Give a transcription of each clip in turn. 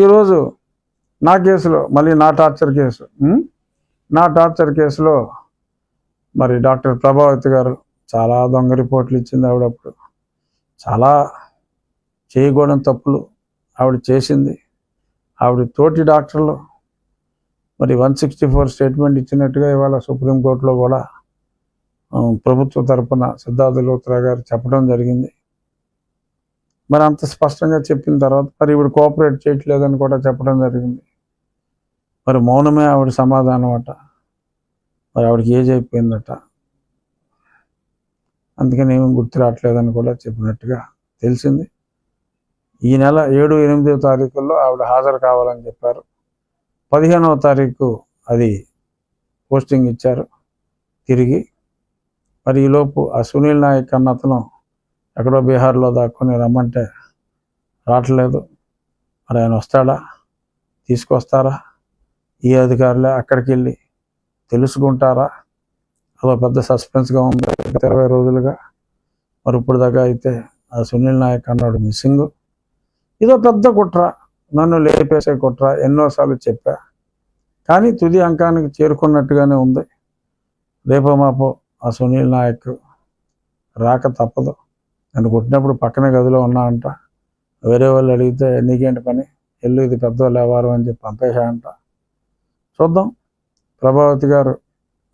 ఈరోజు నా కేసులో మళ్ళీ నా టార్చర్ కేసులో మరి డాక్టర్ ప్రభావతి గారు చాలా దొంగ రిపోర్ట్లు ఇచ్చింది. ఆవిడప్పుడు చాలా చేయకూడని తప్పులు ఆవిడ చేసింది. ఆవిడ తోటి డాక్టర్లు మరి 164 స్టేట్మెంట్ ఇచ్చినట్టుగా ఇవాళ సుప్రీంకోర్టులో కూడా ప్రభుత్వ తరపున సిద్ధార్థ లూత్రా గారు చెప్పడం జరిగింది. మరి అంత స్పష్టంగా చెప్పిన తర్వాత మరి ఈవిడ కోఆపరేట్ చేయట్లేదని కూడా చెప్పడం జరిగింది. మరి మౌనమే ఆవిడ సమాధానం అట. మరి ఆవిడకి ఏజ్ అయిపోయిందట, అందుకని ఏమీ గుర్తు రావట్లేదని కూడా చెప్పినట్టుగా తెలిసింది. ఈ నెల 7, 8వ తారీఖుల్లో ఆవిడ హాజరు కావాలని చెప్పారు. 15వ తారీఖు అది పోస్టింగ్ ఇచ్చారు తిరిగి. మరి ఈలోపు ఆ సునీల్ నాయక్ అన్న అతను ఎక్కడో బీహార్లో దాక్కుని రమ్మంటే రావట్లేదు. మరి ఆయన వస్తాడా, తీసుకొస్తారా, ఈ అధికారులే అక్కడికి వెళ్ళి తెలుసుకుంటారా? అదో పెద్ద సస్పెన్స్గా ఉంది 20 రోజులుగా. మరి ఇప్పుడు దాకా అయితే ఆ సునీల్ నాయక్ అన్నాడు మిస్సింగ్. ఇదో పెద్ద కుట్ర, నన్ను లేపేసే కుట్ర ఎన్నోసార్లు చెప్పా. కానీ తుది అంకానికి చేరుకున్నట్టుగానే ఉంది. రేపో మాపో ఆ సునీల్ నాయక్ రాక తప్పదు. నన్ను కొట్టినప్పుడు పక్కనే గదిలో ఉన్నా అంట. వేరే వాళ్ళు అడిగితే నీకేంటి పని, ఎల్లు, ఇది పెద్దవాళ్ళు ఎవరు అని చెప్పి పంపేశా అంట. చూద్దాం, ప్రభావతి గారు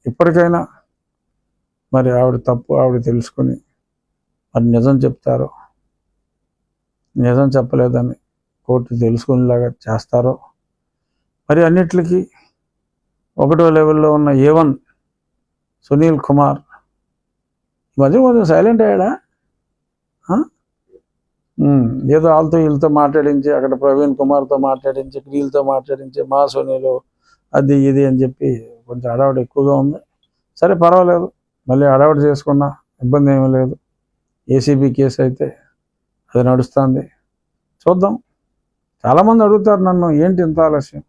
ఇప్పటికైనా మరి ఆవిడ తప్పు ఆవిడ తెలుసుకుని మరి నిజం చెప్తారో, నిజం చెప్పలేదని కోర్టు తెలుసుకునేలాగా చేస్తారో. మరి అన్నిటికీ 1వ లెవెల్లో ఉన్న A1 సునీల్ కుమార్ ఈ మధ్య కొంచెం సైలెంట్ అయ్యాడా? ఏదో వాళ్ళతో వీళ్ళతో మాట్లాడించి, అక్కడ ప్రవీణ్ కుమార్తో మాట్లాడించి, వీళ్ళతో మాట్లాడించి, మా సునీలు అది ఇది అని చెప్పి కొంచెం హడావుడి ఎక్కువగా ఉంది. సరే పర్వాలేదు, మళ్ళీ హడావుడి చేసుకున్నా ఇబ్బంది ఏమీ లేదు. ఏసీబీ కేసు అయితే అది నడుస్తుంది. చూద్దాం. చాలామంది అడుగుతారు నన్ను, ఏంటి ఇంత ఆలస్యం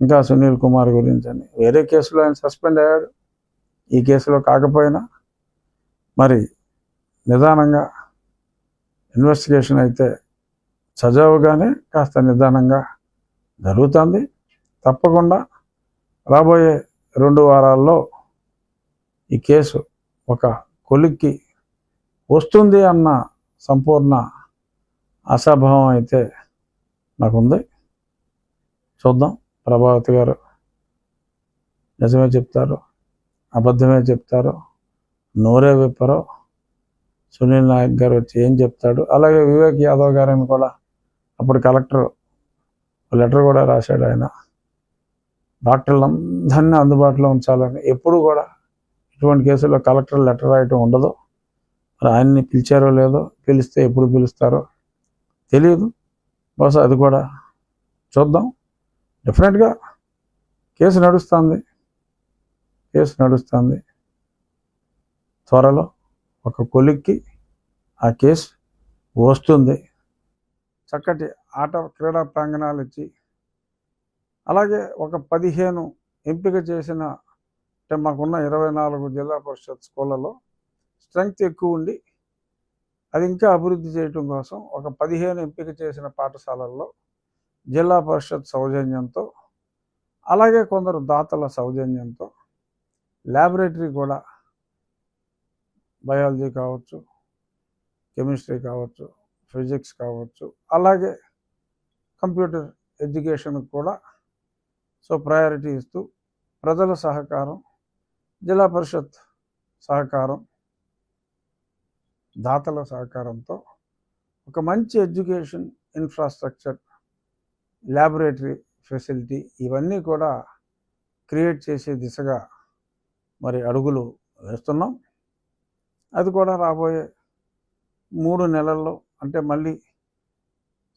ఇంకా సునీల్ కుమార్ గురించి అని. వేరే కేసులో ఆయన సస్పెండ్ అయ్యాడు, ఈ కేసులో కాకపోయినా మరి నిదానంగా ఇన్వెస్టిగేషన్ అయితే సజావుగానే కాస్త నిదానంగా జరుగుతుంది. తప్పకుండా రాబోయే 2 వారాల్లో ఈ కేసు ఒక కొలిక్కి వస్తుంది అన్న సంపూర్ణ ఆశాభావం అయితే నాకుంది. చూద్దాం, ప్రభావతి గారు నిజమే చెప్తారో అబద్ధమే చెప్తారో, నోరే విప్పరో, సునీల్ నాయక్ గారు వచ్చి ఏం చెప్తాడు. అలాగే వివేక్ యాదవ్ గారిని కూడా అప్పుడు కలెక్టర్ లెటర్ కూడా రాశాడు. ఆయన డాక్టర్లందరినీ అందుబాటులో ఉంచాలని. ఎప్పుడు కూడా ఇటువంటి కేసుల్లో కలెక్టర్ లెటర్ రాయటం ఉండదు. మరి ఆయన్ని పిలిచారో లేదో, పిలిస్తే ఎప్పుడు పిలుస్తారో తెలియదు. బహుశా అది కూడా చూద్దాం. డెఫినెట్గా కేసు నడుస్తుంది. త్వరలో ఒక కొలిక్కి ఆ కేసు వస్తుంది. చక్కటి క్రీడా ప్రాంగణాలు ఇచ్చి, అలాగే ఒక 15 ఎంపిక చేసిన, అంటే మాకున్న 24 జిల్లా పరిషత్ స్కూళ్ళలో స్ట్రెంగ్త్ ఎక్కువ ఉండి అది ఇంకా అభివృద్ధి చేయడం కోసం ఒక 15 ఎంపిక చేసిన పాఠశాలల్లో జిల్లా పరిషత్ సౌజన్యంతో, అలాగే కొందరు దాతల సౌజన్యంతో ల్యాబొరేటరీ కూడా, బయాలజీ కావచ్చు, కెమిస్ట్రీ కావచ్చు, ఫిజిక్స్ కావచ్చు, అలాగే కంప్యూటర్ ఎడ్యుకేషన్కి కూడా ప్రయారిటీ ఇస్తూ ప్రజల సహకారం, జిల్లా పరిషత్ సహకారం, దాతల సహకారంతో ఒక మంచి ఎడ్యుకేషన్ ఇన్ఫ్రాస్ట్రక్చర్, ల్యాబొరేటరీ ఫెసిలిటీ ఇవన్నీ కూడా క్రియేట్ చేసే దిశగా మరి అడుగులు వేస్తున్నాం. అది కూడా రాబోయే 3 నెలల్లో, అంటే మళ్ళీ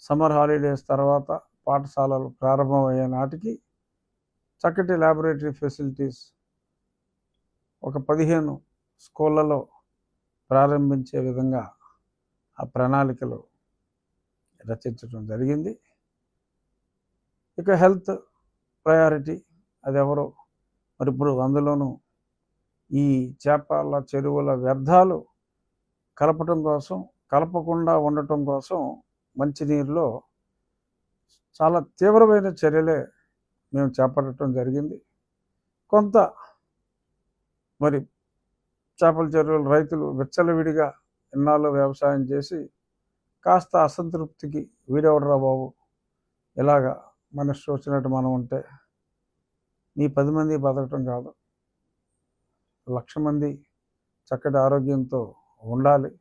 సమ్మర్ హాలిడేస్ తర్వాత పాఠశాలలు ప్రారంభమయ్యే నాటికి చక్కటి ల్యాబొరేటరీ ఫెసిలిటీస్ ఒక 15 స్కూళ్ళలో ప్రారంభించే విధంగా ఆ ప్రణాళికలు రచించడం జరిగింది. ఇక హెల్త్ ప్రయారిటీ, అది ఎవరో మరి ఇప్పుడు అందులోనూ ఈ చేపల చెరువుల వ్యర్థాలు కలపకుండా ఉండటం కోసం మంచినీరులో చాలా తీవ్రమైన చర్యలే మేము చేపట్టడం జరిగింది. కొంత మరి చేపల చెరువులు రైతులు విచ్చలవిడిగా ఇన్నాళ్ళు వ్యవసాయం చేసి కాస్త అసంతృప్తికి వీడెవడరా బాబు, ఇలాగా మనసు వచ్చినట్టు మనం ఉంటే మీ 10 మంది బతకటం కాదు, 1,00,000 మంది చక్కటి ఆరోగ్యంతో ఉండాలి.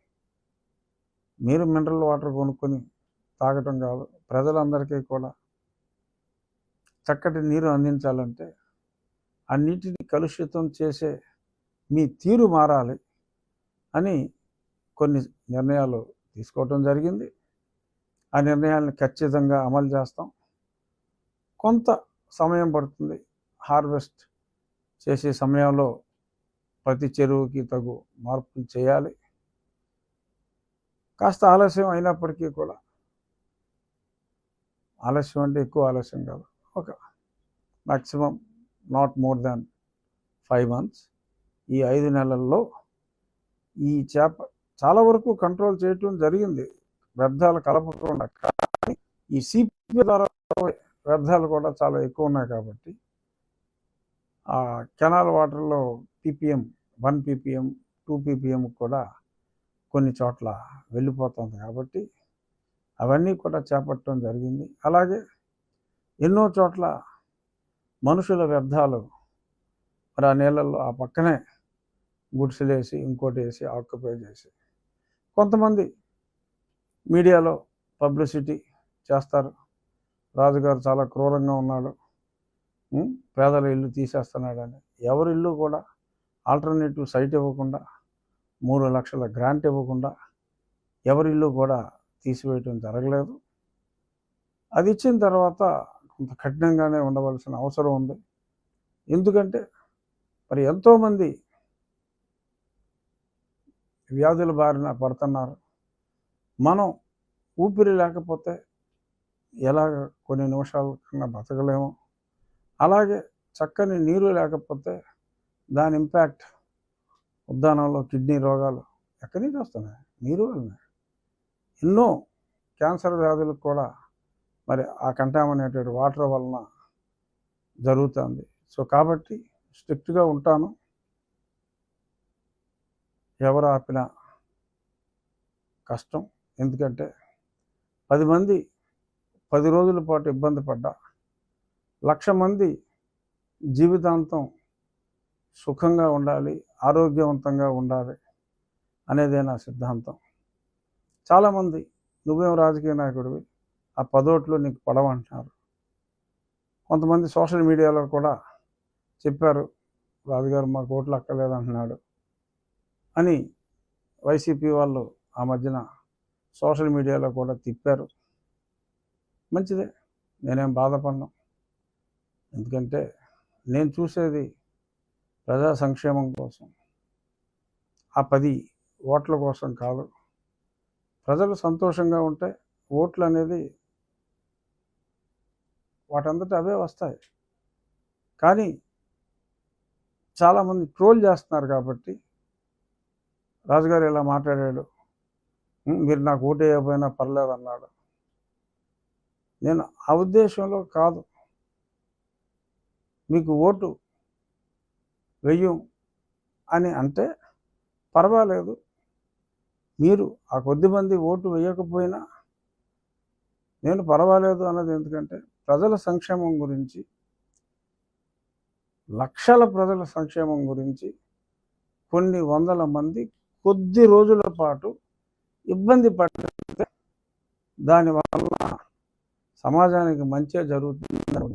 మీరు మినరల్ వాటర్ కొనుక్కొని తాగటం కాదు, ప్రజలందరికీ కూడా చక్కటి నీరు అందించాలంటే ఆ నీటిని కలుషితం చేసే మీ తీరు మారాలి అని కొన్ని నిర్ణయాలు తీసుకోవటం జరిగింది. ఆ నిర్ణయాలను ఖచ్చితంగా అమలు చేస్తాం. కొంత సమయం పడుతుంది. హార్వెస్ట్ చేసే సమయంలో ప్రతి చెరువుకి తగు మార్పులు చేయాలి. కాస్త ఆలస్యం అయినప్పటికీ కూడా, ఆలస్యం అంటే ఎక్కువ ఆలస్యం కాదు, ఒక maximum not more than 5 months, ఈ 5 నెలల్లో ఈ చేప చాలా వరకు కంట్రోల్ చేయటం జరిగింది, వ్యర్థాలు కలపకుండా. కానీ ఈ సిపి ద్వారా వ్యర్థాలు కూడా చాలా ఎక్కువ ఉన్నాయి కాబట్టి ఆ కెనాల్ వాటర్లో ppm 1 ppm 2 ppm కూడా కొన్ని చోట్ల వెళ్ళిపోతుంది కాబట్టి అవన్నీ కూడా చేపట్టడం జరిగింది. అలాగే ఎన్నో చోట్ల మనుషుల వ్యర్థాలు మరి ఆ నీళ్ళల్లో ఆ పక్కనే గుడిసెలేసి ఇంకోటి వేసి ఆక్యుపై చేసి కొంతమంది మీడియాలో పబ్లిసిటీ చేస్తారు, రాజుగారు చాలా క్రూరంగా ఉన్నాడు, పేదల ఇల్లు తీసేస్తున్నాడని. ఎవరి ఇల్లు కూడా ఆల్టర్నేటివ్ సైట్ ఇవ్వకుండా, 3 లక్షల గ్రాంట్ ఇవ్వకుండా ఎవరి ఇల్లు కూడా తీసివేయటం జరగలేదు. అది ఇచ్చిన తర్వాత కొంత కఠినంగానే ఉండవలసిన అవసరం ఉంది. ఎందుకంటే మరి ఎంతోమంది వ్యాధుల బారిన పడుతున్నారు. మనం ఊపిరి లేకపోతే ఎలాగ కొన్ని నిమిషాల కన్నా బతకలేము. అలాగే చక్కని నీరు లేకపోతే దాని ఇంపాక్ట్ ఉద్దానంలో కిడ్నీ రోగాలు ఎక్కడి నుంచి వస్తున్నాయి? నీరు వల్లనే. ఎన్నో క్యాన్సర్ వ్యాధులకు కూడా మరి ఆ కంటామినేటెడ్ వాటర్ వలన జరుగుతుంది. సో కాబట్టి స్ట్రిక్ట్గా ఉంటాను. ఎవరు ఆపినా కష్టం. ఎందుకంటే 10 మంది 10 రోజుల పాటు ఇబ్బంది పడ్డా 1,00,000 మంది జీవితాంతం సుఖంగా ఉండాలి, ఆరోగ్యవంతంగా ఉండాలి అనేదే నా సిద్ధాంతం. చాలామంది నువ్వేం రాజకీయ నాయకుడివి, ఆ 10 ఓట్లు నీకు పడవంటున్నారు. కొంతమంది సోషల్ మీడియాలో కూడా చెప్పారు, రాజుగారు మాకు ఓట్లు అక్కర్లేదంటున్నాడు అని వైసీపీ వాళ్ళు ఆ మధ్యన సోషల్ మీడియాలో కూడా తిప్పారు. మంచిదే, నేనేం బాధపడను. ఎందుకంటే నేను చూసేది ప్రజా సంక్షేమం కోసం, ఆ 10 ఓట్ల కోసం కాదు. ప్రజలు సంతోషంగా ఉంటే ఓట్లు అనేది వాటంతట అవే వస్తాయి. కానీ చాలామంది ట్రోల్ చేస్తున్నారు కాబట్టి రాజుగారు ఇలా మాట్లాడాడు, మీరు నాకు ఓటు వేయకపోయినా పర్లేదు అన్నాడు. నేను ఆ ఉద్దేశంలో కాదు. మీకు ఓటు వెయ్యం అని అంటే పర్వాలేదు, మీరు ఆ కొద్దిమంది ఓటు వేయకపోయినా నేను పర్వాలేదు అన్నది. ఎందుకంటే ప్రజల సంక్షేమం గురించి, లక్షల ప్రజల సంక్షేమం గురించి కొన్ని వందల మంది కొద్ది రోజుల పాటు ఇబ్బంది పడితే దానివల్ల సమాజానికి మంచి జరుగుతుంది.